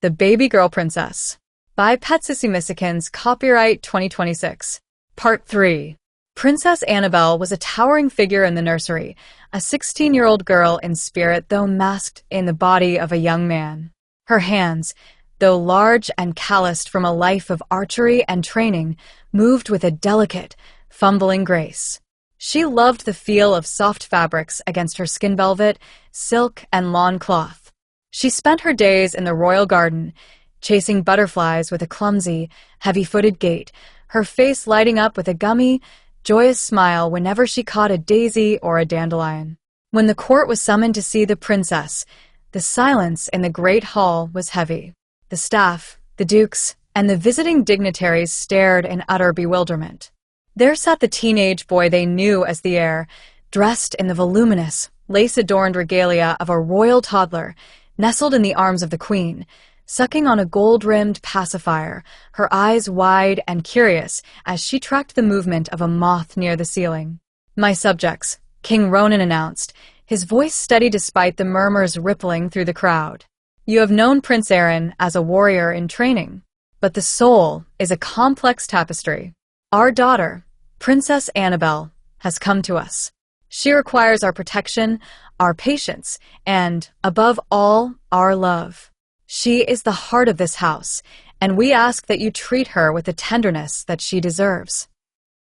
The Baby Girl Princess by Petsissy Missikins, copyright 2026. Part 3. Princess Annabelle was a towering figure in the nursery, a 16-year-old girl in spirit though masked in the body of a young man. Her hands, though large and calloused from a life of archery and training, moved with a delicate, fumbling grace. She loved the feel of soft fabrics against her skin velvet, silk, and lawn cloth. She spent her days in the royal garden, chasing butterflies with a clumsy, heavy-footed gait, her face lighting up with a gummy, joyous smile whenever she caught a daisy or a dandelion. When the court was summoned to see the princess, the silence in the great hall was heavy. The staff, the dukes, and the visiting dignitaries stared in utter bewilderment. There sat the teenage boy they knew as the heir, dressed in the voluminous, lace-adorned regalia of a royal toddler, nestled in the arms of the queen, sucking on a gold-rimmed pacifier, her eyes wide and curious as she tracked the movement of a moth near the ceiling. "My subjects," King Ronan announced, his voice steady despite the murmurs rippling through the crowd. "You have known Prince Aaron as a warrior in training, but the soul is a complex tapestry. Our daughter, Princess Annabelle, has come to us. She requires our protection, our patience, and, above all, our love. She is the heart of this house, and we ask that you treat her with the tenderness that she deserves."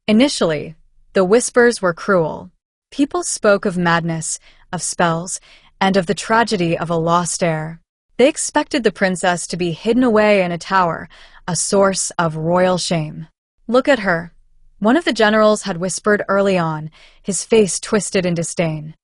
Initially, the whispers were cruel. People spoke of madness, of spells, and of the tragedy of a lost heir. They expected the princess to be hidden away in a tower, a source of royal shame. "Look at her," one of the generals had whispered early on, his face twisted in disdain.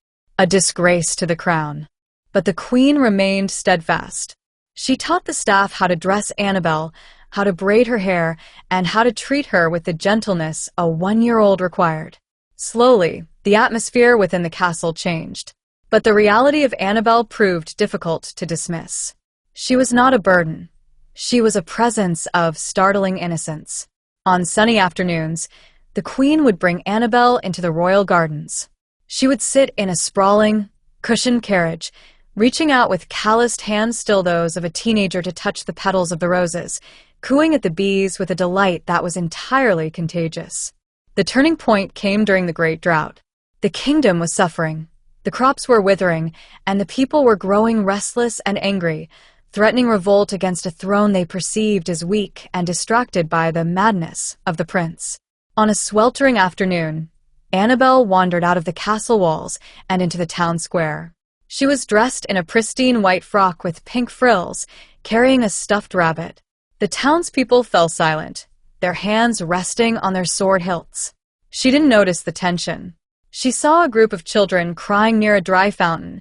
"A disgrace to the crown." But the queen remained steadfast. She taught the staff how to dress Annabelle, how to braid her hair, and how to treat her with the gentleness a one-year-old required. Slowly, the atmosphere within the castle changed. But the reality of Annabelle proved difficult to dismiss. She was not a burden. She was a presence of startling innocence. On sunny afternoons, the queen would bring Annabelle into the royal gardens. She would sit in a sprawling, cushioned carriage, reaching out with calloused hands still those of a teenager to touch the petals of the roses, cooing at the bees with a delight that was entirely contagious. The turning point came during the Great Drought. The kingdom was suffering. The crops were withering, and the people were growing restless and angry, threatening revolt against a throne they perceived as weak and distracted by the madness of the prince. On a sweltering afternoon, Annabelle wandered out of the castle walls and into the town square. She was dressed in a pristine white frock with pink frills, carrying a stuffed rabbit. The townspeople fell silent, their hands resting on their sword hilts. She didn't notice the tension. She saw a group of children crying near a dry fountain,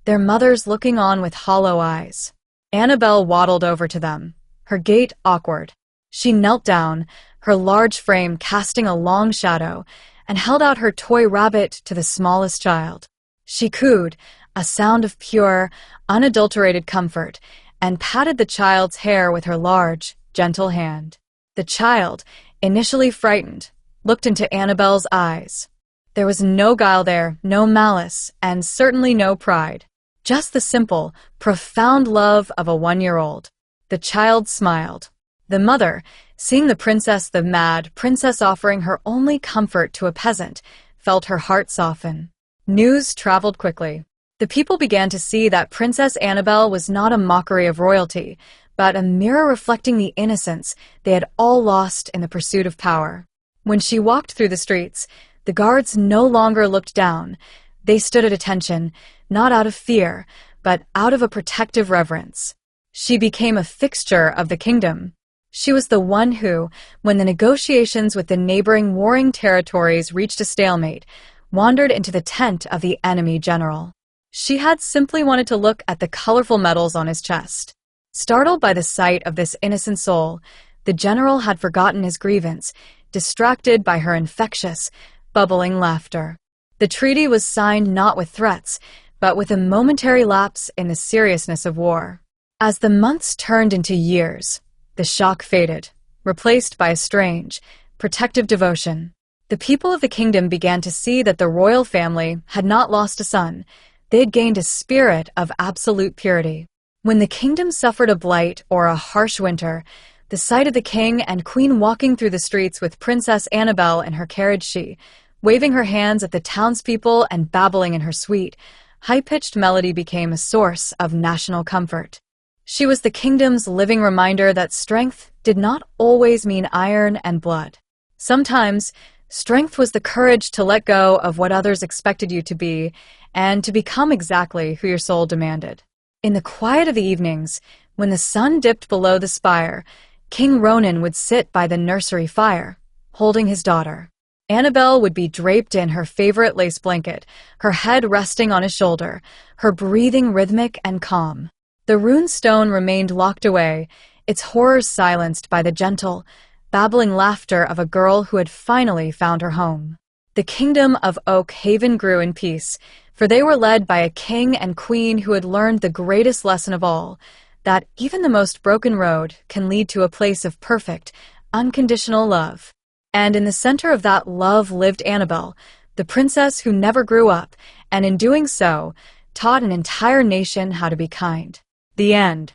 their mothers looking on with hollow eyes. Annabelle waddled over to them, her gait awkward. She knelt down, her large frame casting a long shadow, and held out her toy rabbit to the smallest child. She cooed, a sound of pure, unadulterated comfort, and patted the child's hair with her large, gentle hand. The child, initially frightened, looked into Annabelle's eyes. There was no guile there, no malice, and certainly no pride. Just the simple, profound love of a one-year-old. The child smiled. The mother, seeing the mad princess offering her only comfort to a peasant, felt her heart soften. News traveled quickly. The people began to see that Princess Annabelle was not a mockery of royalty, but a mirror reflecting the innocence they had all lost in the pursuit of power. When she walked through the streets, the guards no longer looked down. They stood at attention, not out of fear, but out of a protective reverence. She became a fixture of the kingdom. She was the one who, when the negotiations with the neighboring warring territories reached a stalemate, wandered into the tent of the enemy general. She had simply wanted to look at the colorful medals on his chest. Startled by the sight of this innocent soul, the general had forgotten his grievance, distracted by her infectious, bubbling laughter. The treaty was signed not with threats, but with a momentary lapse in the seriousness of war. As the months turned into years, the shock faded, replaced by a strange, protective devotion. The people of the kingdom began to see that the royal family had not lost a son. They had gained a spirit of absolute purity. When the kingdom suffered a blight or a harsh winter, the sight of the king and queen walking through the streets with Princess Annabelle in her carriage, waving her hands at the townspeople and babbling in her sweet, high-pitched melody became a source of national comfort. She was the kingdom's living reminder that strength did not always mean iron and blood. Sometimes, strength was the courage to let go of what others expected you to be and to become exactly who your soul demanded. In the quiet of the evenings, when the sun dipped below the spire, King Ronan would sit by the nursery fire, holding his daughter. Annabelle would be draped in her favorite lace blanket, her head resting on his shoulder, her breathing rhythmic and calm. The rune stone remained locked away, its horrors silenced by the gentle, babbling laughter of a girl who had finally found her home. The kingdom of Oak Haven grew in peace, for they were led by a king and queen who had learned the greatest lesson of all, that even the most broken road can lead to a place of perfect, unconditional love. And in the center of that love lived Annabelle, the princess who never grew up, and in doing so, taught an entire nation how to be kind. The end.